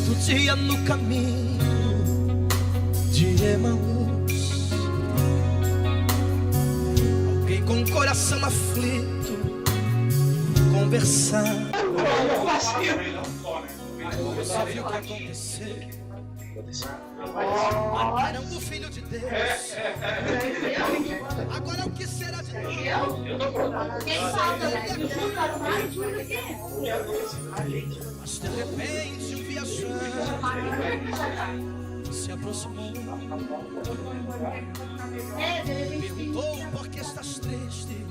Certo dia no caminho de Emaús, alguém com o coração aflito conversar. Você viu o que aconteceu? Mataram o Filho de Deus. Agora o que será de nós? Quem falta? Mas de repente um viajante se aproximou, perguntou por que estás triste,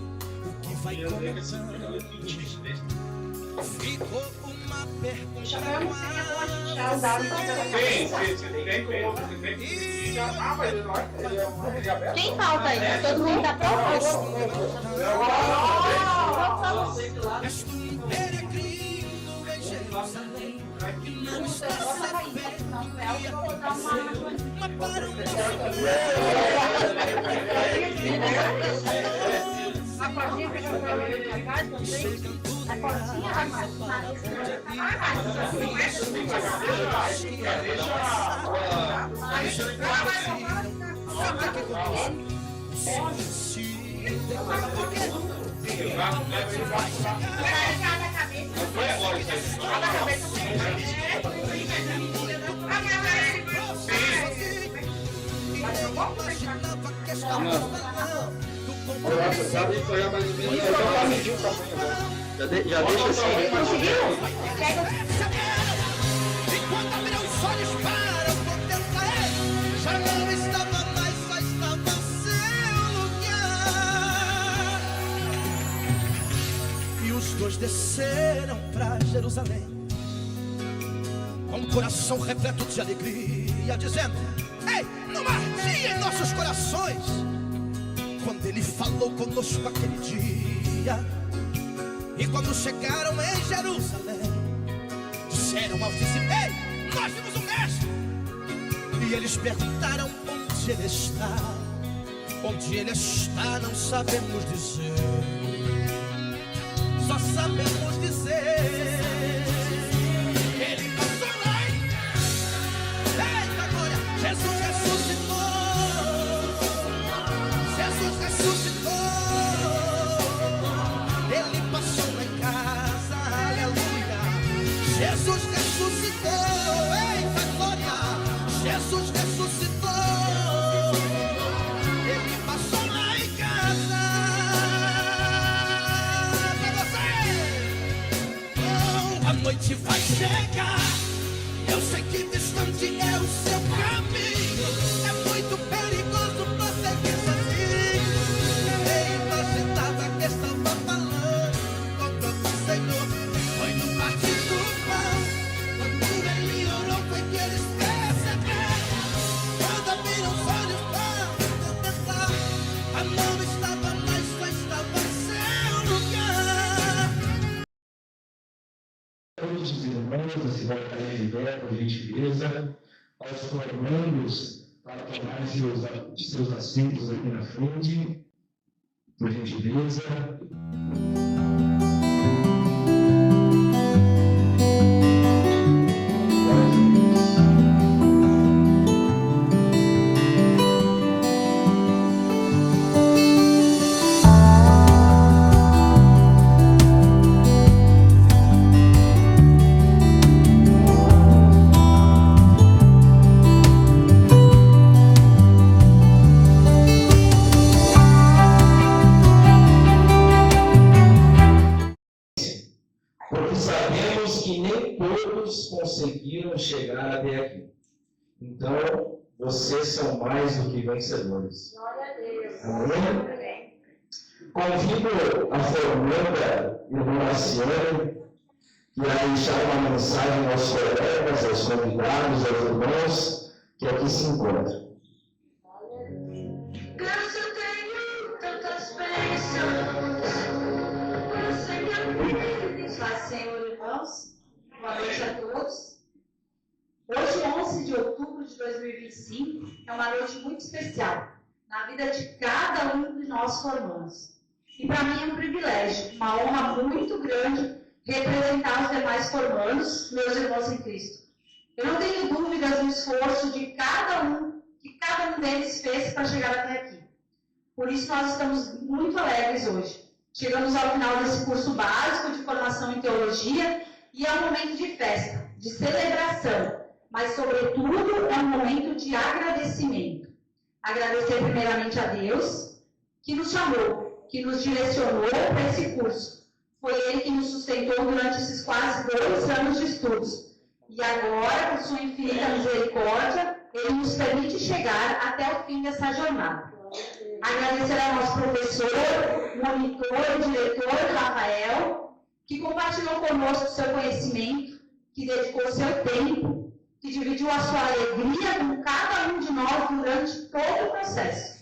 o que vai começando. Ficou uma pergunta no ar. Quem falta aí? Todo mundo tá pronto? És tu um peregrino em Jerusalém, que não está sabendo o que aconteceu, mas para um A portinha que eu vou ver na casa, a portinha vai mais. Já deixa assim. Conseguiu? Enquanto abriu os olhos para contemplar, já não estava mais, só estava seu lugar. E os dois desceram para Jerusalém, com o coração repleto de alegria, dizendo: ei, não ardia em nossos corações quando ele falou conosco aquele dia. E quando chegaram em Jerusalém, disseram aos discípulos: ei, nós vimos o mestre. E eles perguntaram onde ele está. Onde ele está não sabemos dizer, só sabemos dizer: ele passou lá. Eita glória, Jesus ressuscitou. Jesus ressuscitou. Ele passou lá em casa, aleluia. Jesus ressuscitou, eita glória. Jesus ressuscitou. Ele passou lá em casa. Pra você. Oh, a noite vai chegar. Eu sei que distante é o seu caminho. É muito perigoso prosseguir sozinho. Nem imaginava que estava falando com o próprio Senhor. Foi no partir do pão, quando ele orou, foi que eles perceberam. Quando abriram os olhos para contemplar, a não estava mais, só estava seu lugar. Todos os irmãos da cidade de Ribeira, por gentileza, aos formandos para tomarem seus assentos aqui na frente, por gentileza. Porque sabemos que nem todos conseguiram chegar até aqui. Então, vocês são mais do que vencedores. Glória a Deus. Amém? Convido a formanda irmã Marciane, que irá deixar uma mensagem aos colegas, aos convidados, aos irmãos que aqui se encontram. Deus, eu tenho tantas bênçãos. Eu sei que eu Paz, Senhor, irmãos. Boa noite a todos. Hoje, 11 de outubro de 2025, é uma noite muito especial na vida de cada um de nós formandos. E para mim é um privilégio, uma honra muito grande representar os demais formandos, meus irmãos em Cristo. Eu não tenho dúvidas do esforço que cada um deles fez para chegar até aqui. Por isso nós estamos muito alegres hoje. Chegamos ao final desse curso básico de formação em teologia e é um momento de festa, de celebração, mas sobretudo é um momento de agradecimento. Agradecer primeiramente a Deus, que nos chamou, que nos direcionou para esse curso. Foi Ele que nos sustentou durante esses quase 2 anos de estudos. E agora, por sua infinita misericórdia, Ele nos permite chegar até o fim dessa jornada. Agradecer ao nosso professor, monitor e diretor, Rafael, que compartilhou conosco seu conhecimento, que dedicou seu tempo, que dividiu a sua alegria com cada um de nós durante todo o processo.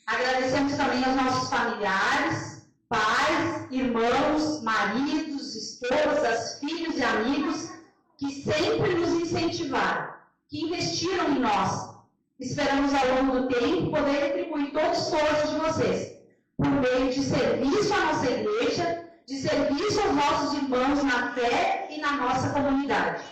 Agradecemos também aos nossos familiares, pais, irmãos, maridos, esposas, filhos e amigos que sempre nos incentivaram, que investiram em nós. Esperamos ao longo do tempo poder retribuir todo o esforço de vocês, por meio de serviço à nossa igreja, de serviço aos nossos irmãos na fé e na nossa comunidade.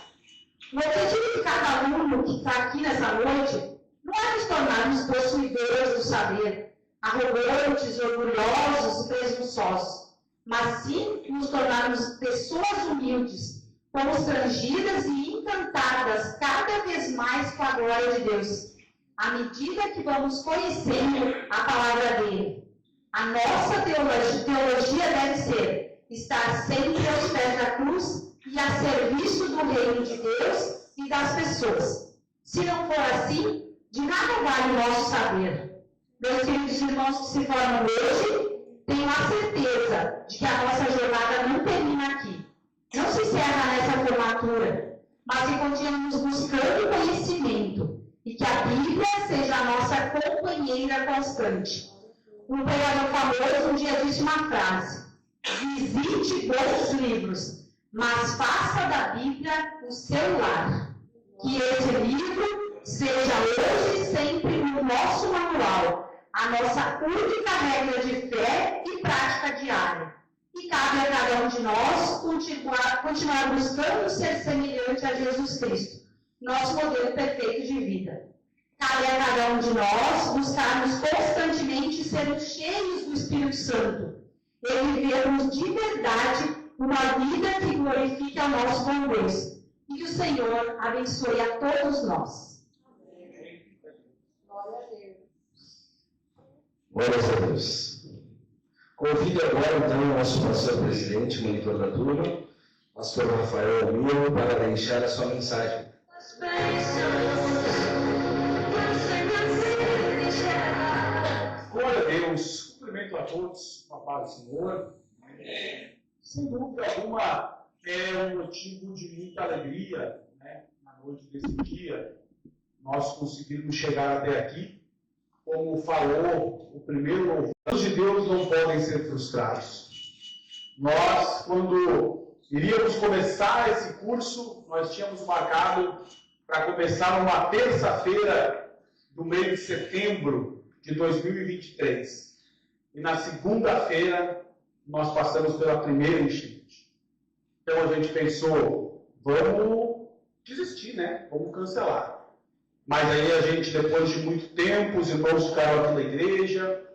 O objetivo de cada aluno que está aqui nessa noite não é nos tornarmos possuidores do saber, arrogantes, orgulhosos e presunçosos, mas sim nos tornarmos pessoas humildes, constrangidas e encantadas cada vez mais com a glória de Deus, à medida que vamos conhecendo a palavra dele. A nossa teologia deve ser estar sempre aos pés da cruz e a serviço do reino de Deus e das pessoas. Se não for assim, de nada vale o nosso saber. Meus queridos irmãos que se formam hoje, tenho a certeza de que a nossa jornada não termina aqui. Não se encerra nessa formatura, mas que continuamos buscando conhecimento e que a Bíblia seja a nossa companheira constante. Um pregador famoso um dia disse uma frase: visite bons livros, mas faça da Bíblia o seu lar. Que esse livro seja hoje e sempre o nosso manual, a nossa única regra de fé e prática diária. E cabe a cada um de nós continuar buscando ser semelhante a Jesus Cristo, nosso modelo perfeito de vida. Cabe a cada um de nós buscarmos constantemente sermos cheios do Espírito Santo e vivermos de verdade uma vida que glorifique ao nosso bom Deus. E que o Senhor abençoe a todos nós. Glórias a Deus. Convido agora, então, o nosso pastor presidente, monitor da turma, pastor Rafael Milo, para deixar a sua mensagem. Glória a Deus. Cumprimento a todos com a paz do Senhor. Sem dúvida alguma, é um motivo de muita alegria, né? Na noite desse dia, nós conseguimos chegar até aqui. Como falou o primeiro louvor, os de Deus não podem ser frustrados. Nós, quando iríamos começar esse curso, nós tínhamos marcado para começar numa terça-feira do mês de setembro de 2023. E na segunda-feira, nós passamos pela primeira enchente. Então a gente pensou, vamos desistir, né? Vamos cancelar. Mas aí a gente, depois de muito tempo, os irmãos ficaram aqui na igreja,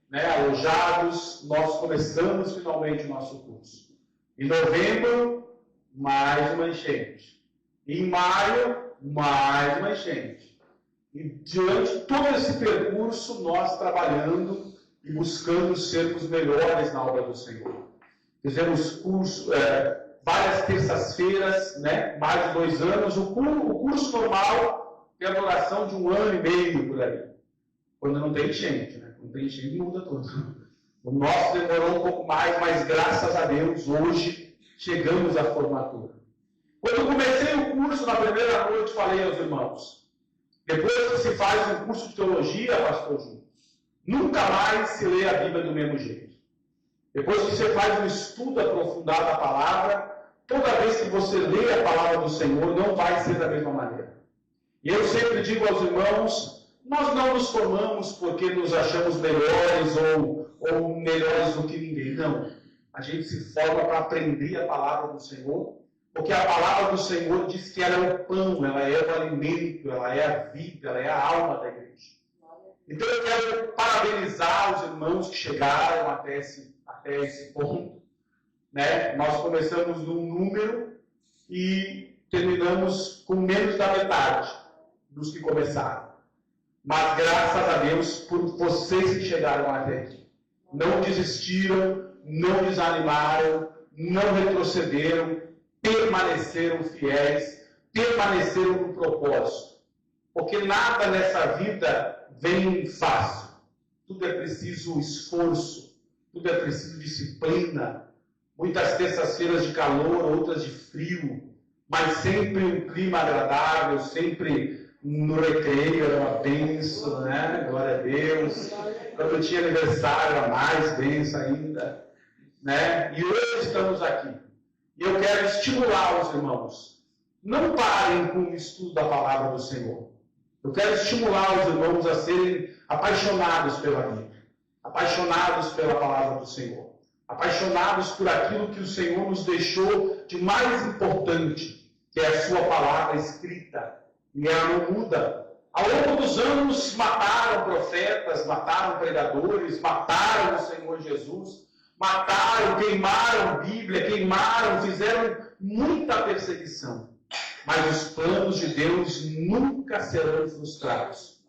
né, alojados, nós começamos finalmente o nosso curso. Em novembro, mais uma enchente. Em maio, mais uma enchente. E durante todo esse percurso, nós trabalhando e buscando sermos melhores na obra do Senhor. Fizemos curso, várias terças-feiras, né, mais de 2 anos. O curso normal tem a duração de 1 ano e meio por aí. Quando não tem enchente, né? Quando tem enchente, muda tudo. O nosso demorou um pouco mais, mas graças a Deus, hoje chegamos à formatura. Quando eu comecei o curso, na primeira noite, falei aos irmãos, depois que se faz um curso de teologia, pastor Júnior, nunca mais se lê a Bíblia do mesmo jeito. Depois que você faz um estudo aprofundado da palavra, toda vez que você lê a palavra do Senhor, não vai ser da mesma maneira. E eu sempre digo aos irmãos, nós não nos formamos porque nos achamos melhores ou melhores do que ninguém. Não. A gente se forma para aprender a palavra do Senhor, Porque a palavra do Senhor diz que ela é o pão, ela é o alimento, ela é a vida, ela é a alma da igreja. Então eu quero parabenizar os irmãos que chegaram até esse ponto. Né? Nós começamos num número e terminamos com menos da metade dos que começaram. Mas graças a Deus por vocês que chegaram até aqui. Não desistiram, não desanimaram, não retrocederam, permaneceram fiéis, permaneceram no propósito. Porque nada nessa vida vem fácil. Tudo é preciso esforço, tudo é preciso disciplina. Muitas terças-feiras de calor, outras de frio, mas sempre um clima agradável, sempre no recreio, era uma bênção, né? Glória a Deus. Quando eu tinha aniversário, era mais bênção ainda, né? E hoje estamos aqui. E eu quero estimular os irmãos. Não parem com o estudo da palavra do Senhor. Eu quero estimular os irmãos a serem apaixonados pela Bíblia, apaixonados pela palavra do Senhor, apaixonados por aquilo que o Senhor nos deixou de mais importante, que é a sua palavra escrita. E ela não muda. Ao longo dos anos, mataram profetas, mataram pregadores, mataram o Senhor Jesus, mataram, queimaram Bíblia, queimaram, fizeram muita perseguição. Mas os planos de Deus nunca serão frustrados.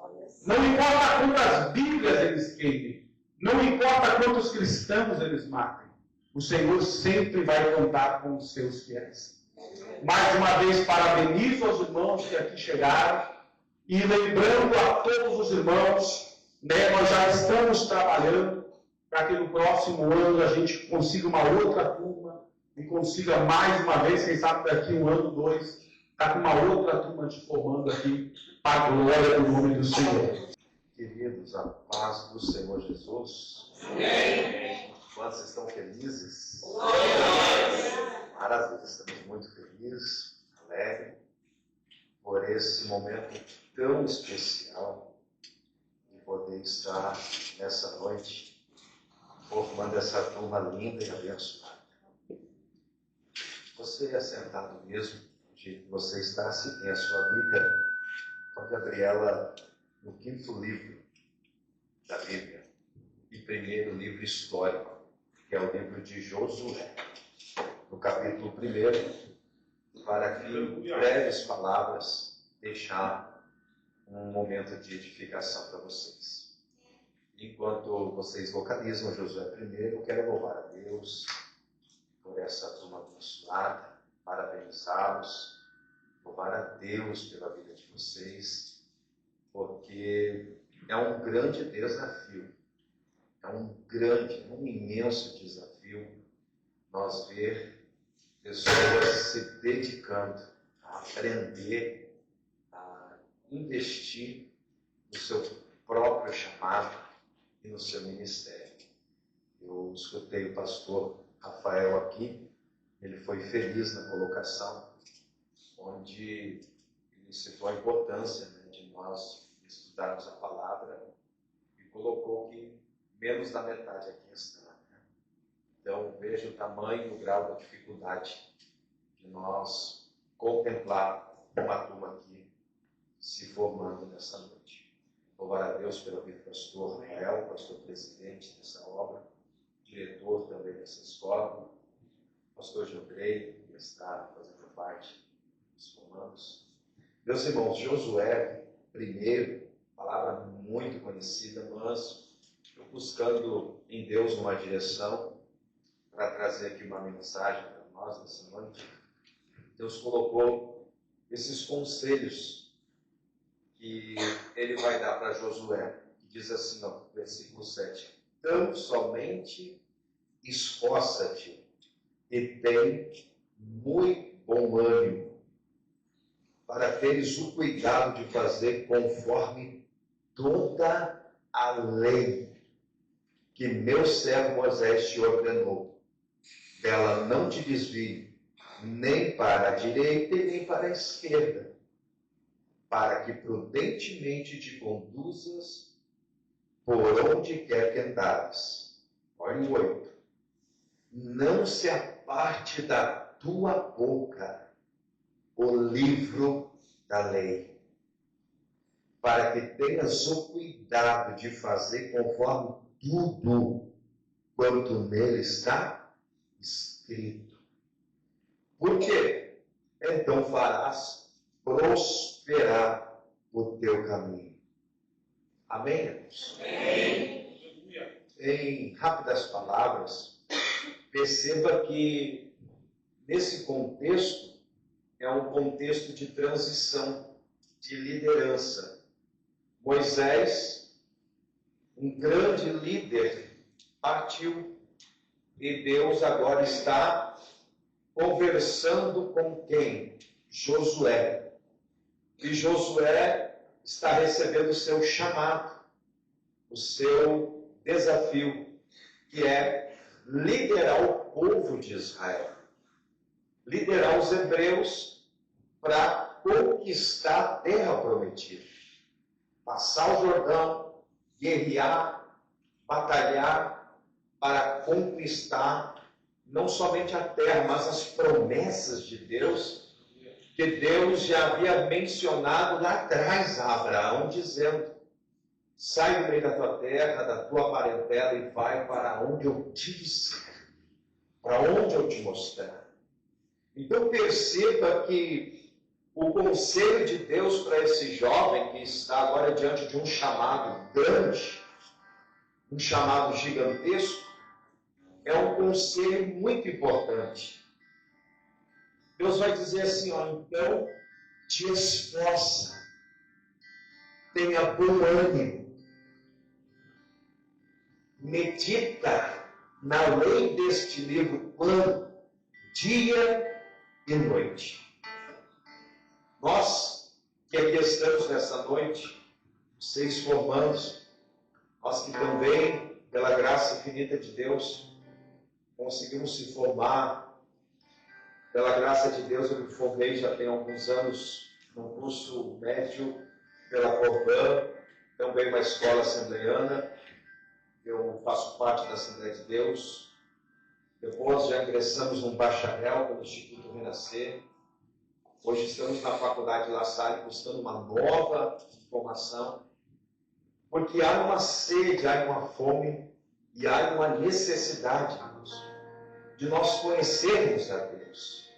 Não importa quantas Bíblias eles queimem, não importa quantos cristãos eles matem, o Senhor sempre vai contar com os seus fiéis. Mais uma vez, parabenizo aos irmãos que aqui chegaram e lembrando a todos os irmãos, né, nós já estamos trabalhando para que no próximo ano a gente consiga uma outra turma e consiga mais uma vez, quem sabe daqui um ano, dois, está com uma outra turma te formando aqui para a glória do nome do Senhor. Queridos, a paz do Senhor Jesus. Amém. Quantos estão felizes? Maravilha, estamos muito felizes, alegres, por esse momento tão especial de poder estar nessa noite formando essa turma linda e abençoada. Você é sentado mesmo, de você está, se tem a sua Bíblia, com a Gabriela no 5º livro da Bíblia e primeiro livro histórico, que é o livro de Josué, no capítulo 1, para que em breves palavras deixar um momento de edificação para vocês. Enquanto vocês localizam Josué 1, eu quero louvar a Deus por essa turma abençoada, parabenizá-los, louvar a Deus pela vida de vocês, porque é um grande desafio, é um imenso desafio nós ver pessoas se dedicando a aprender, a investir no seu próprio chamado e no seu ministério. Eu escutei o pastor Rafael aqui, ele foi feliz na colocação, onde ele citou a importância, né, de nós estudarmos a palavra e colocou que menos da metade aqui está. Né? Então, veja o tamanho, o grau da dificuldade de nós contemplar uma turma aqui se formando nessa noite. Louvar a Deus pela vida do pastor Rafael, pastor presidente dessa obra, diretor também dessa escola, pastor Jandrei, que está fazendo parte dos comandos. Meus irmãos, Josué, primeiro, palavra muito conhecida, mas eu buscando em Deus uma direção para trazer aqui uma mensagem para nós nessa noite. Deus colocou esses conselhos que ele vai dar para Josué, que diz assim, ó, versículo 7, tão somente esforça-te e tem muito bom ânimo, para teres o cuidado de fazer conforme toda a lei que meu servo Moisés te ordenou. Dela não te desvie, nem para a direita e nem para a esquerda, para que prudentemente te conduzas por onde quer que andares. Olha o 8. Não se aparte da tua boca o livro da lei, para que tenhas o cuidado de fazer conforme tudo quanto nele está escrito. Por quê? Então farás prosperar o teu caminho. Amém, irmãos? Amém. Em rápidas palavras, perceba que nesse contexto é um contexto de transição, de liderança. Moisés, um grande líder, partiu e Deus agora está conversando com quem? Josué. E Josué está recebendo o seu chamado, o seu desafio, que é liderar o povo de Israel, liderar os hebreus para conquistar a terra prometida, passar o Jordão, guerrear, batalhar para conquistar não somente a terra, mas as promessas de Deus, que Deus já havia mencionado lá atrás a Abraão, dizendo: sai do meio da tua terra, da tua parentela e vai para onde eu te disser, para onde eu te mostrar. Então perceba que o conselho de Deus para esse jovem que está agora diante de um chamado grande, um chamado gigantesco, é um conselho muito importante. Deus vai dizer assim, então te esforça, tenha bom ânimo, medita na lei deste livro quando? Dia e noite. Nós que aqui estamos nessa noite, vocês formandos, nós que também, pela graça infinita de Deus, conseguimos se formar. Pela graça de Deus, eu me formei já tem alguns anos no curso médio pela Corban, também uma escola assembleiana. Eu faço parte da Assembleia de Deus. Depois já ingressamos num bacharel no Instituto Renascer. Hoje estamos na Faculdade La Salle buscando uma nova formação, porque há uma sede, há uma fome e há uma necessidade, irmãos, de nós conhecermos a Deus.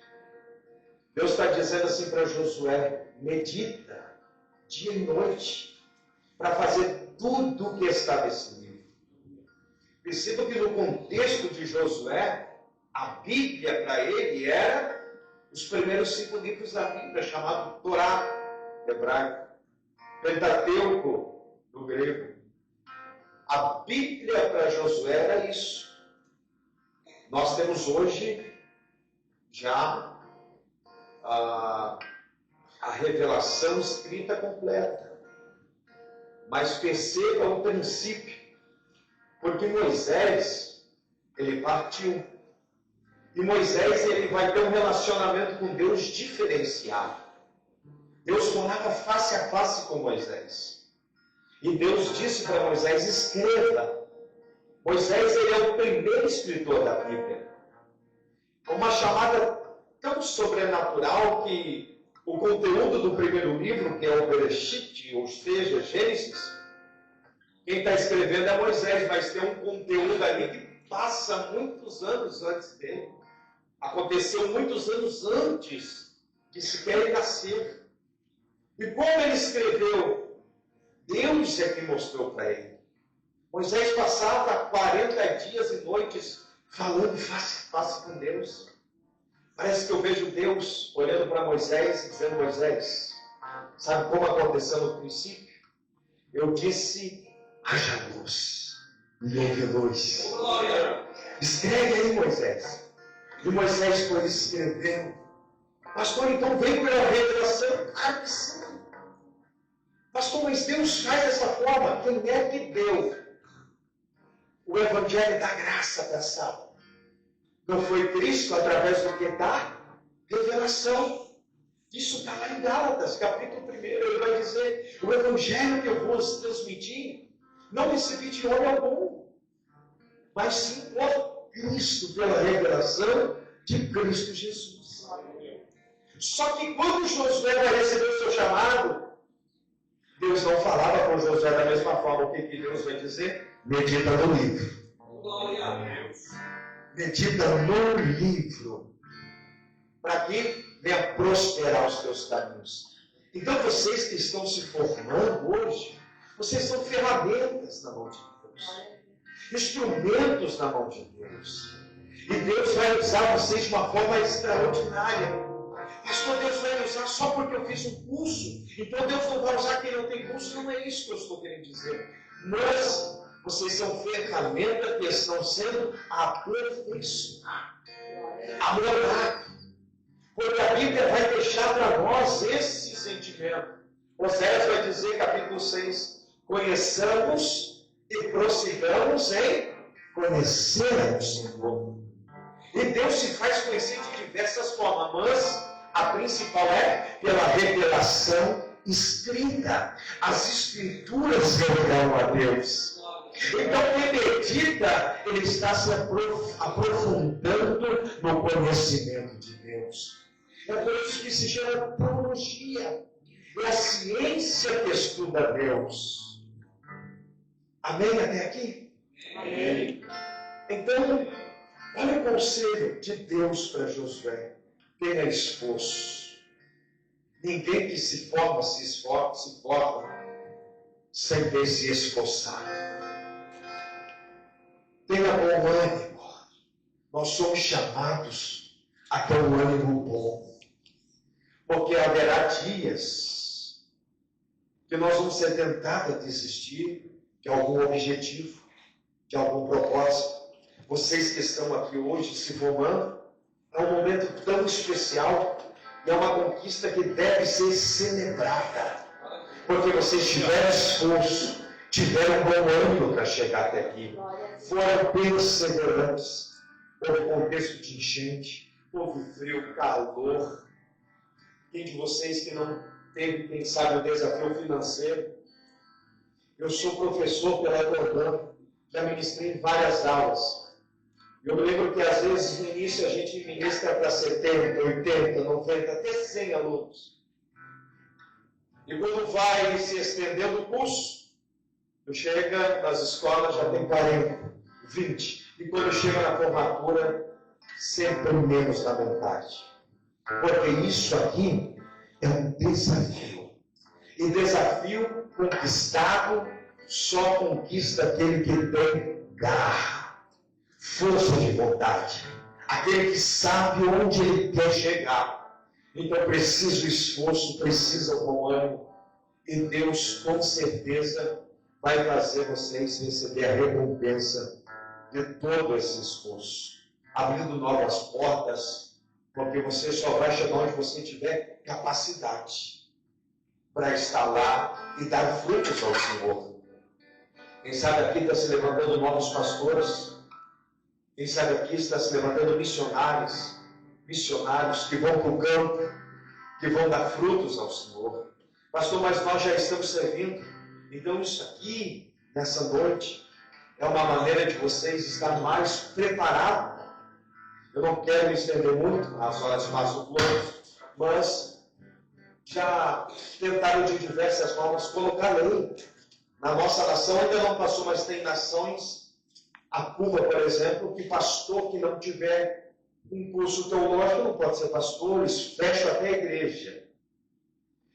Deus está dizendo assim para Josué: medita dia e noite para fazer tudo o que está nesse livro. Perceba que no contexto de Josué, a Bíblia para ele era os primeiros 5 livros da Bíblia, chamado Torá, hebraico, Pentateuco, do grego. A Bíblia para Josué era isso. Nós temos hoje já a revelação escrita completa. Mas perceba o princípio, porque Moisés, ele partiu. E Moisés, ele vai ter um relacionamento com Deus diferenciado. Deus morava face a face com Moisés. E Deus disse para Moisés: escreva. Moisés, ele é o primeiro escritor da Bíblia. Uma chamada tão sobrenatural que o conteúdo do primeiro livro, que é o Bereshit, ou seja, Gênesis, quem está escrevendo é Moisés, mas tem um conteúdo ali que passa muitos anos antes dele. Aconteceu muitos anos antes de sequer ele nascer. E como ele escreveu, Deus é que mostrou para ele. Moisés passava 40 dias e noites falando face a face com Deus. Parece que eu vejo Deus olhando para Moisés e dizendo: Moisés, sabe como aconteceu no princípio? Eu disse: haja luz, e houve luz. Escreve aí, Moisés. E Moisés foi escrevendo. Pastor, então vem pela revelação? Claro que sim. Pastor, mas Deus faz dessa forma. Quem é que deu o Evangelho da graça da salvação? Não foi Cristo através do que? Da revelação. Isso está lá em Gálatas, capítulo 1. Ele vai dizer: o Evangelho que eu vos transmiti, não recebi de homem algum, mas sim por Cristo, pela revelação de Cristo Jesus. Só que quando Josué vai receber o seu chamado, Deus não falava com Josué da mesma forma. O que Deus vai dizer? Medita no livro. Glória a Deus. Medita no livro. Para que venha prosperar os teus caminhos. Então vocês que estão se formando hoje, vocês são ferramentas na mão de Deus. Instrumentos na mão de Deus. E Deus vai usar vocês de uma forma extraordinária. Pastor, Deus vai me usar só porque eu fiz um curso. Então Deus não vai usar quem não tem curso. Não é isso que eu estou querendo dizer. Mas vocês são ferramentas que estão sendo aperfeiçoadas, amoradas. Porque a Bíblia vai deixar para nós esse sentimento. Oséias vai dizer, capítulo 6, conheçamos e prossigamos em conhecer o Senhor. E Deus se faz conhecer de diversas formas, mas a principal é pela revelação escrita. As Escrituras revelam a Deus. Então, quem medita, ele está se aprofundando no conhecimento de Deus. É por isso que se chama teologia. É a ciência que estuda Deus. Amém até aqui? Amém. Então, olha o conselho de Deus para Josué. Tenha esforço. Ninguém que se forma sem ter se esforçado. Tenha bom ânimo. Nós somos chamados a ter um ânimo bom. Porque haverá dias que nós vamos ser tentados a desistir de algum objetivo, de algum propósito. Vocês que estão aqui hoje se formando, é um momento tão especial e é uma conquista que deve ser celebrada. Porque vocês tiveram esforço, tiveram bom ânimo para chegar até aqui. Foram perseverantes. Houve contexto de enchente, houve frio, calor. Quem de vocês que não teve, quem sabe, o desafio financeiro? Eu sou professor pela Jordânia, já ministrei várias aulas. Eu me lembro que às vezes no início a gente ministra para 70, 80, 90, até 100 alunos. E quando vai se estendendo o curso, chega nas escolas já tem 40, 20. E quando chega na formatura, sempre menos da metade. Porque isso aqui é um desafio. E desafio conquistado só conquista aquele que tem garra, força de vontade. Aquele que sabe onde ele quer chegar. Então precisa o esforço, precisa o bom ânimo. E Deus com certeza vai fazer vocês receber a recompensa de todo esse esforço. Abrindo novas portas, porque você só vai chegar onde você tiver capacidade para estar lá e dar frutos ao Senhor. Quem sabe aqui está se levantando novos pastores. Quem sabe aqui está se levantando missionários que vão para o campo, que vão dar frutos ao Senhor. Pastor, mas nós já estamos servindo. Então isso aqui, nessa noite, é uma maneira de vocês estar mais preparados. Eu não quero me estender muito, as horas passam voando, mas já tentaram de diversas formas colocar lei. Na nossa nação ainda não passou, mas tem nações, a Cuba, por exemplo, que pastor que não tiver um curso teológico não pode ser pastor, eles fecham até a igreja.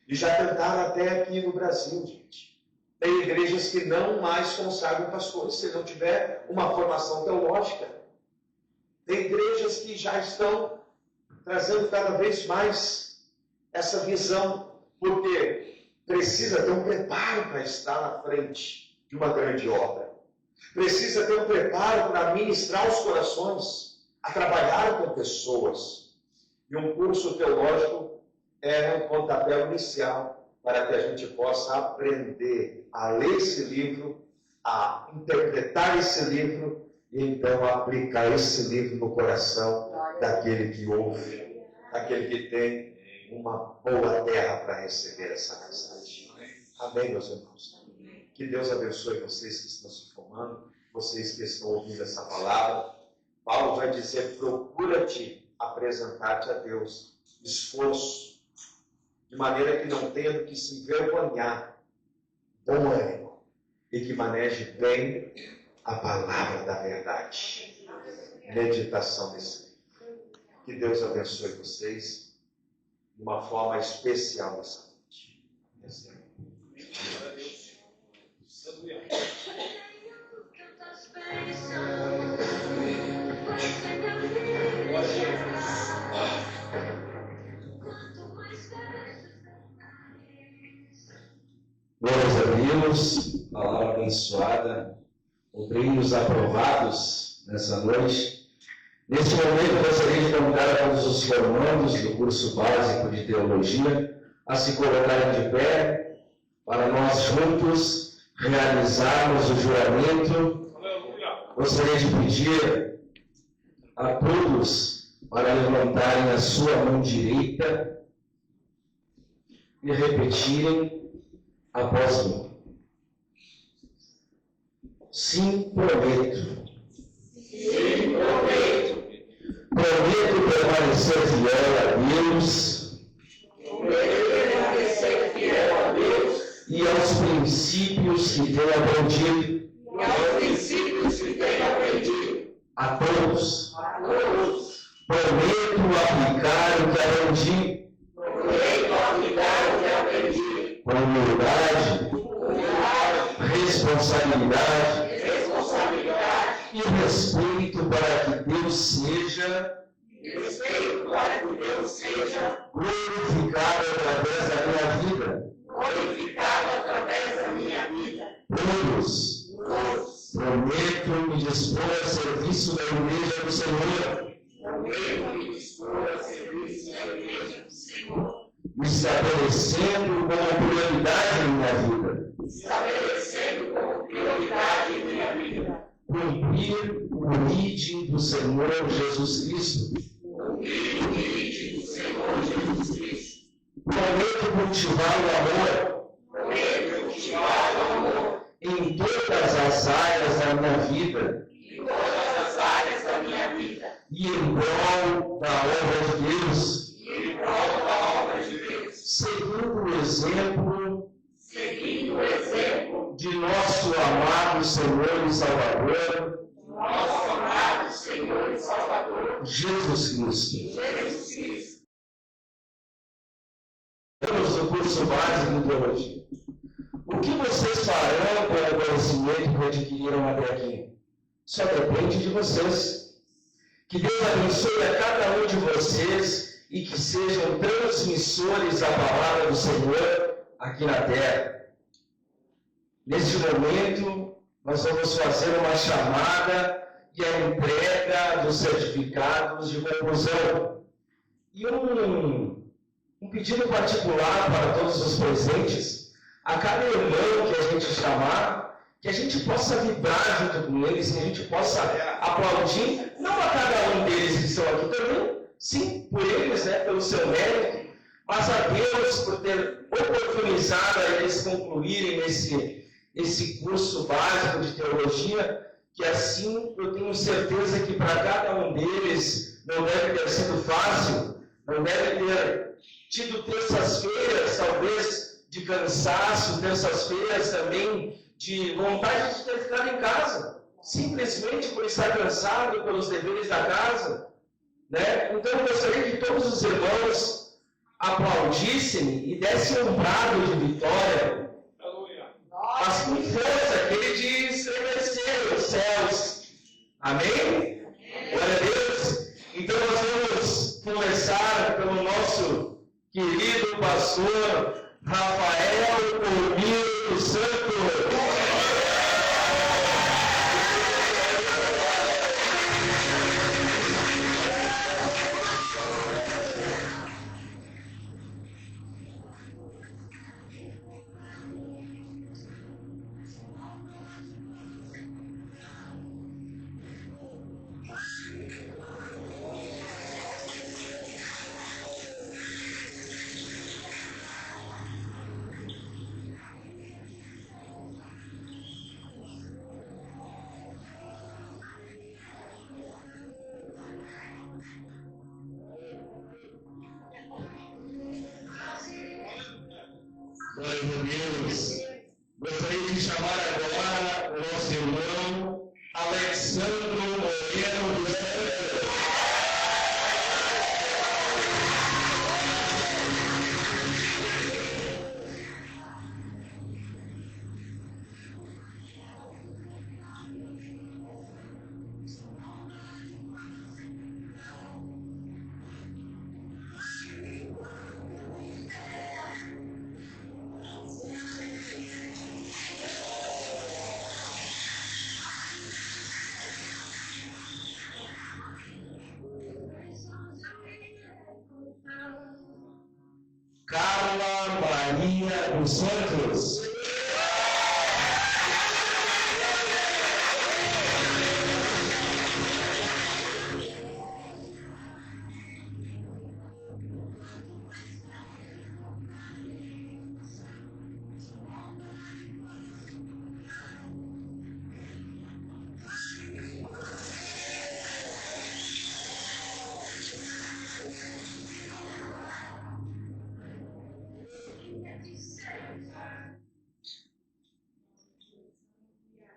E já tentaram até aqui no Brasil, gente. Tem igrejas que não mais consagram pastores se não tiver uma formação teológica. Tem igrejas que já estão trazendo cada vez mais essa visão, porque precisa ter um preparo para estar na frente de uma grande obra. Precisa ter um preparo para ministrar os corações, a trabalhar com pessoas. E um curso teológico é um pontapé inicial para que a gente possa aprender a ler esse livro, a interpretar esse livro e então aplicar esse livro no coração daquele que ouve, daquele que tem uma boa terra para receber essa mensagem. Amém, meus irmãos? Que Deus abençoe vocês que estão se formando, vocês que estão ouvindo essa palavra. Paulo vai dizer, procura-te apresentar-te a Deus esforço, de maneira que não tenha do que se envergonhar. Bom ânimo e que maneje bem a palavra da verdade. Meditação desse livro. Que Deus abençoe vocês de uma forma especial nessa noite. Glórias a Deus, palavra abençoada, obreiros aprovados nessa noite. Neste momento, gostaria de convidar a todos os formandos do curso básico de teologia a se colocarem de pé para nós juntos realizarmos o juramento. Gostaria de pedir a todos para levantarem a sua mão direita e repetirem após mim. Sim, prometo. Sim, prometo. Prometo permanecer fiel a Deus. Prometo permanecer fiel a Deus. E aos princípios que tenho aprendido. E aos princípios que tenho aprendido. A todos. A todos. Prometo aplicar o que aprendi. Prometo aplicar o que aprendi. Com humildade, responsabilidade e respeito para que Deus seja glorificado através da minha vida. Todos, prometo me dispor a serviço da Igreja do Senhor. Me estabelecendo como prioridade em minha vida. Cumprir o leading do Senhor Jesus Cristo. Prometo cultivar o amor em todas as áreas da minha vida. E em prol da obra de Deus. Seguindo o exemplo de nosso amado Senhor e Salvador, Jesus Cristo. Temos o curso básico de teologia. O que vocês farão com o conhecimento que adquiriram até aqui? Só depende de vocês. Que Deus abençoe a cada um de vocês e que sejam transmissores da palavra do Senhor aqui na terra. Neste momento, nós vamos fazer uma chamada e a entrega dos certificados de conclusão. E um pedido particular para todos os presentes, a cada irmão que a gente chamar, que a gente possa vibrar junto com eles, que a gente possa aplaudir, não a cada um deles que estão aqui também, sim, por eles, pelo seu mérito, mas a Deus por ter oportunizado a eles concluírem esse curso básico de teologia, que assim eu tenho certeza que para cada um deles não deve ter sido fácil, não deve ter tido terças-feiras, talvez, de cansaço, terças-feiras também de vontade de ter ficado em casa, simplesmente por estar cansado pelos deveres da casa. Então eu gostaria que todos os irmãos aplaudissem e dessem um brado de vitória, mas com força, aquele de estremecer os céus. Amém? Glória a Deus. Então nós vamos começar pelo nosso querido pastor Rafael Cormiro dos Santos. Glória a Deus. Gostaria de chamar agora o nosso irmão Alexandro Moreno dos Santos. Carla Maria dos Santos.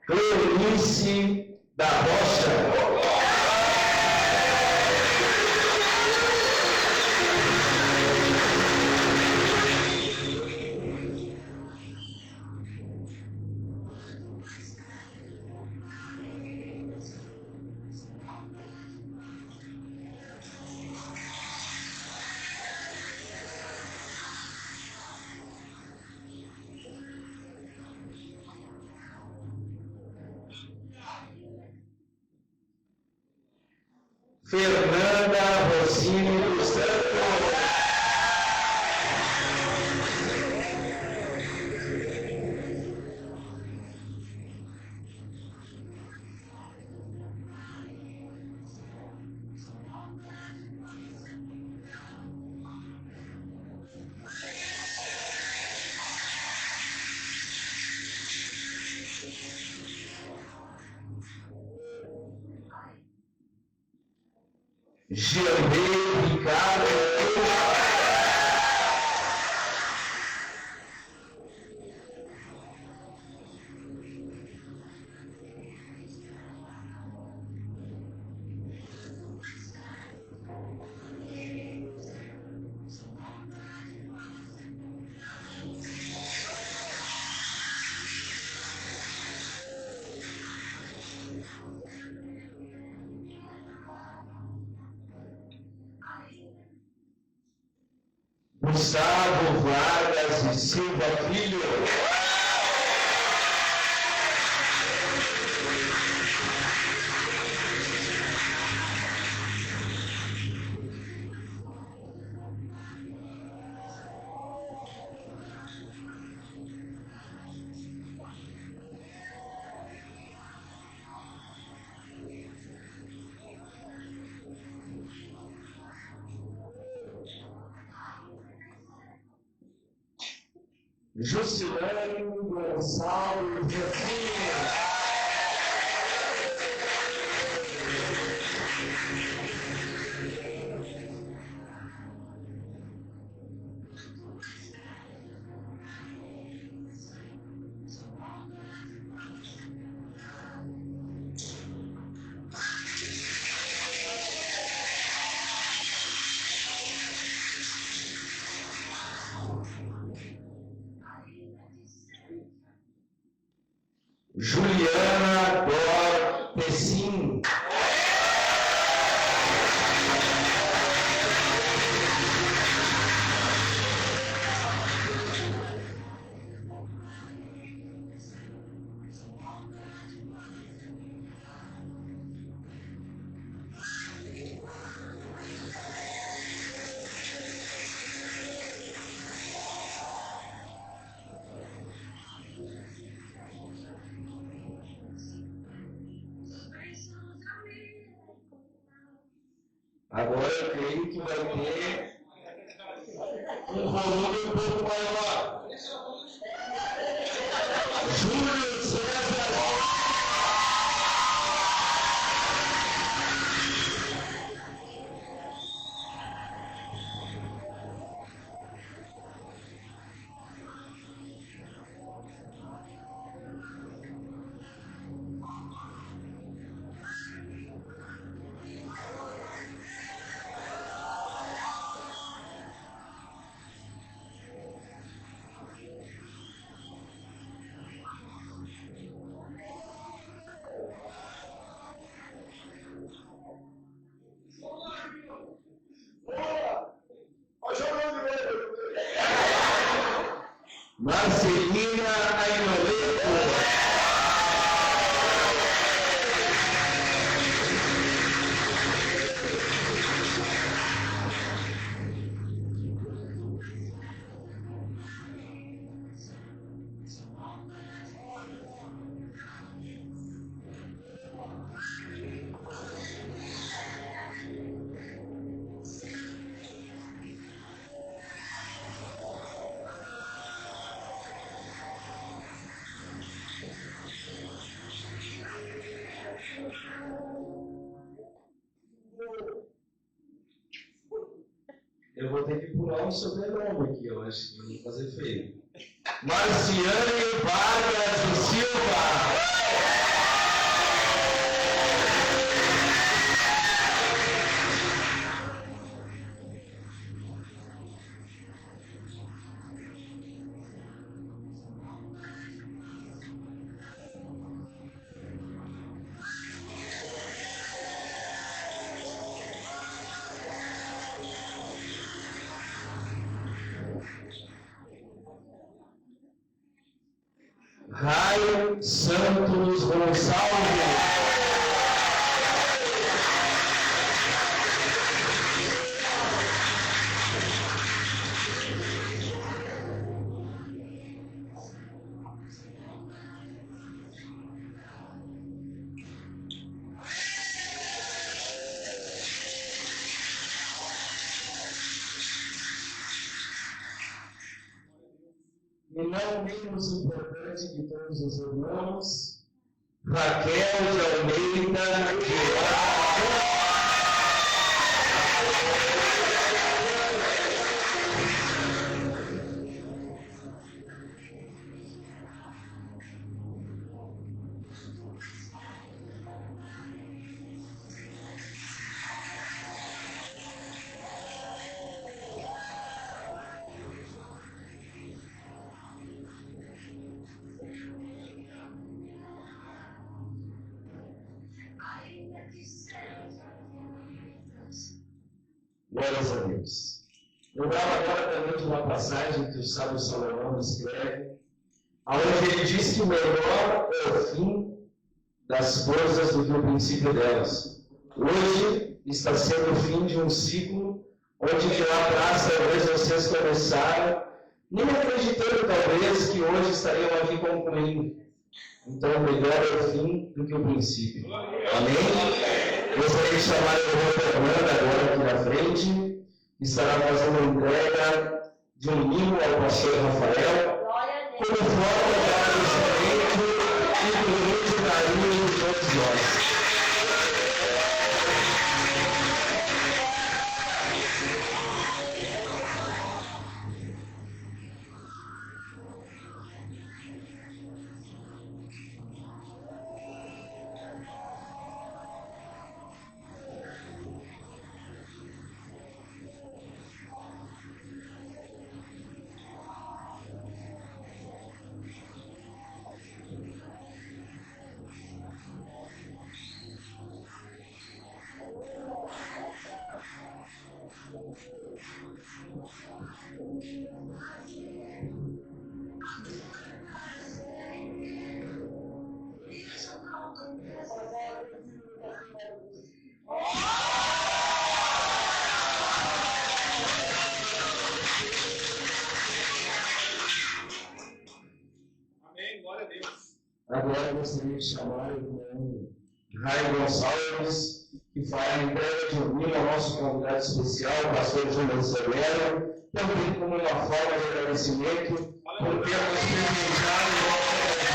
Cleonice da Rocha. Fernanda Rossini dos Santos. Germei Ricardo. Gustavo Vargas de Silva Filho. Juscelane Gonçalves Jefinho. Juliana Dor Pessim. Agora eu creio que vai ter um volume um pouco maior. Júlio César. Marcelina Ainoleto. Eu vou ter que pular um sobrenome aqui, eu acho que eu vou fazer feio. Marciane Vargas de Silva. Raio Santos Gonçalves. E não menos importante de todos os irmãos, Raquel de Almeida de Glórias a Deus. Eu dava agora também de uma passagem que o sábio Salomão escreve, onde ele diz que o melhor é o fim das coisas do que o princípio delas. Hoje está sendo o fim de um ciclo onde de lá atrás talvez vocês começaram, nem acreditando talvez que hoje estariam aqui concluindo. Então, melhor é o fim do que o princípio. Amém? Gostaria de chamar o irmão Fernando agora aqui na frente, que estará fazendo entrega de um mimo ao pastor Rafael, como forma de agradecimento e do grande carinho de todos nós. Agora eu gostaria de chamar o irmão Raio Gonçalves, que faz a entrega de um mimo ao nosso convidado especial, o pastor Júlio Severo, também como uma forma de agradecimento por termos privilegiado o nosso convite.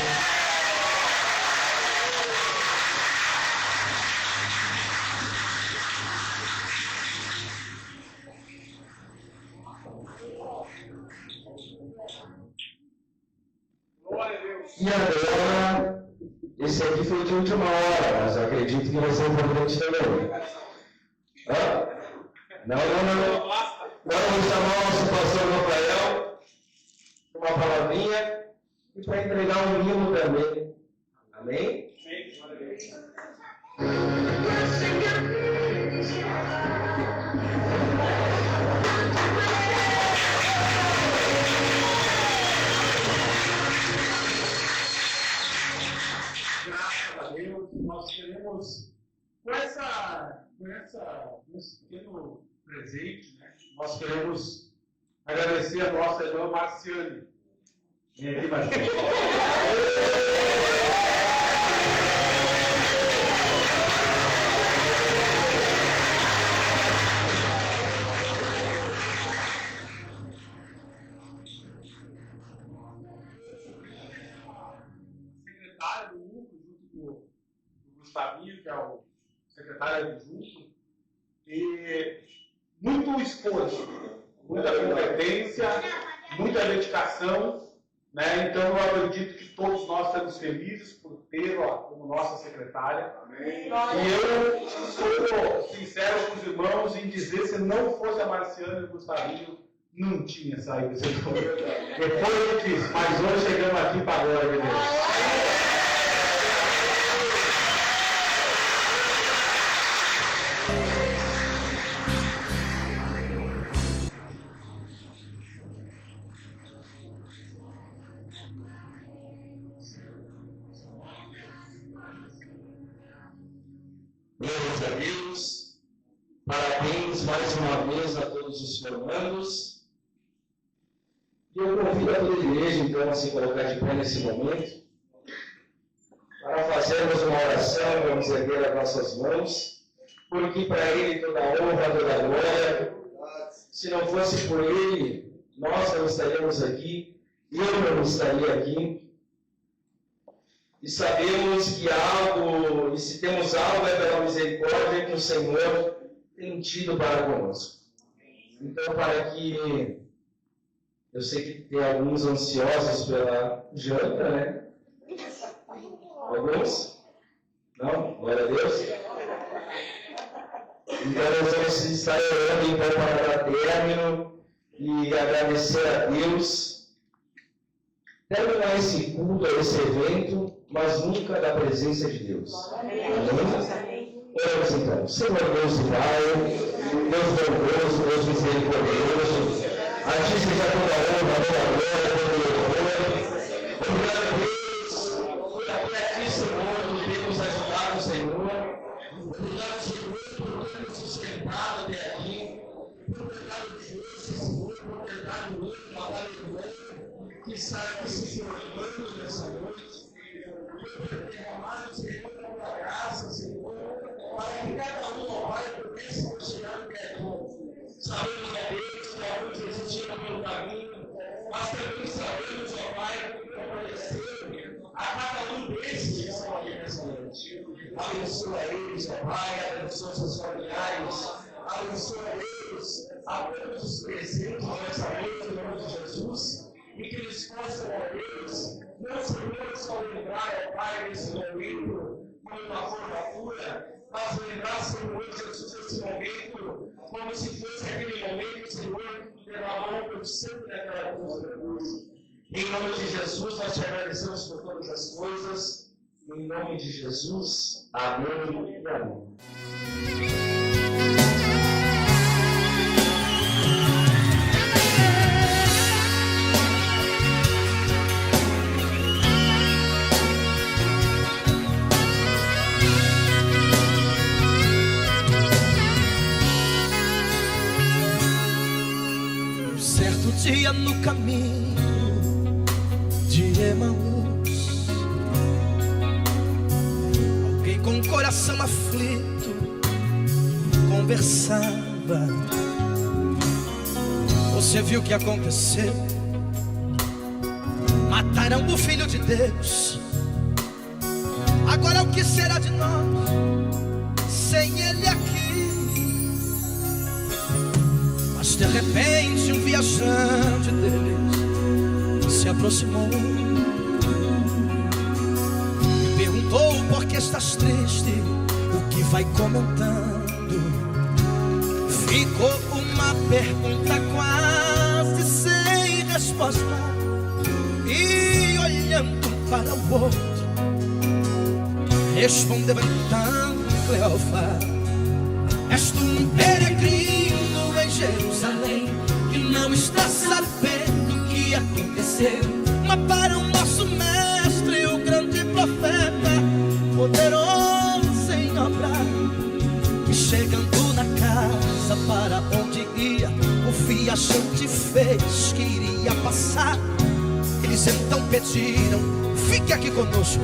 E agora, esse aqui foi de última hora, mas eu acredito que vai ser importante também. Não. Agora vamos chamar o nosso pastor Rafael, uma palavrinha, e para entregar um mimo também. Amém? queremos, com esse pequeno presente, né, nós queremos agradecer a nossa irmã Marciane. Vem aqui, Marciane. Secretário do núcleo, junto com o Gustavinho, que é o secretário adjunto, e muito esforço, muita competência, muita dedicação, né? Então eu acredito que todos nós estamos felizes por tê-la como nossa secretária. Amém. E eu sou sincero com os irmãos em dizer, se não fosse a Marciana e o Gustavinho, não tinha saído esse depois eu disse, mas hoje chegamos aqui para a glória de Deus. Meus amigos, parabéns mais uma vez a todos os formandos. E eu convido a toda a igreja, então, a se colocar de pé nesse momento, para fazermos uma oração, vamos erguer as nossas mãos, porque para Ele toda a honra, toda a glória. Se não fosse por Ele, nós não estaríamos aqui, eu não estaria aqui. E sabemos que algo, e se temos algo é pela misericórdia que o Senhor tem tido para conosco. Então, para que, eu sei que tem alguns ansiosos pela janta, né? Alguns? Não? Glória a Deus. Então, nós vamos estar orando então para dar término e agradecer a Deus. Terminar esse culto, esse evento, mas nunca da presença de Deus. Amém? Oramos então. Senhor Deus e Pai, Deus bondoso, Deus misericordioso, a Ti seja toda a honra, toda a glória, todo o louvor. Obrigado, Deus, por até aqui, Senhor, por ter nos ajudado, Senhor. Obrigado, Senhor, por ter nos sustentado até aqui. Obrigado, Deus, Senhor, por ter dado uma aleluia que está aqui se formando nessa noite. Por derramado, Senhor, a tua graça, Senhor, para que cada um, ó Pai, pudesse chegar no perdão. Sabemos, ó Deus, que alguns desistiram pelo caminho, mas também sabemos, ó Pai, que oferecer a cada um desses que estão aqui nessa noite. Abençoa eles, ó Pai, abençoa seus familiares, abençoa eles, a todos os presentes nessa noite, em nome de Jesus. E que eles possam, ó Deus, não Senhor, só lembrar, ó Pai, desse momento como uma formatura, mas lembrar, Senhor Jesus, desse momento como se fosse aquele momento, Senhor, que derramou pelo sangue daquela cruz. Em nome de Jesus, nós te agradecemos por todas as coisas. Em nome de Jesus, amém e amém. Dia no caminho de Emaús, alguém com o coração aflito conversava. Você viu o que aconteceu? Mataram o Filho de Deus. Agora o que será de nós sem Ele aqui? Mas de repente um viajante deles se aproximou e perguntou: por que estás triste? O que vai comentando? Ficou uma pergunta quase sem resposta, e olhando um para o outro, respondeu então Cleofa: és tu um peregrino em Jerusalém, que não está sabendo o que aconteceu? Mataram o nosso mestre, o grande profeta, poderoso em Chegando na casa para onde ia, o viajante fez que iria passar. Eles então pediram: fique aqui conosco,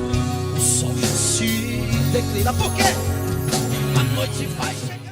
o sol já se declina, porque a noite vai chegar.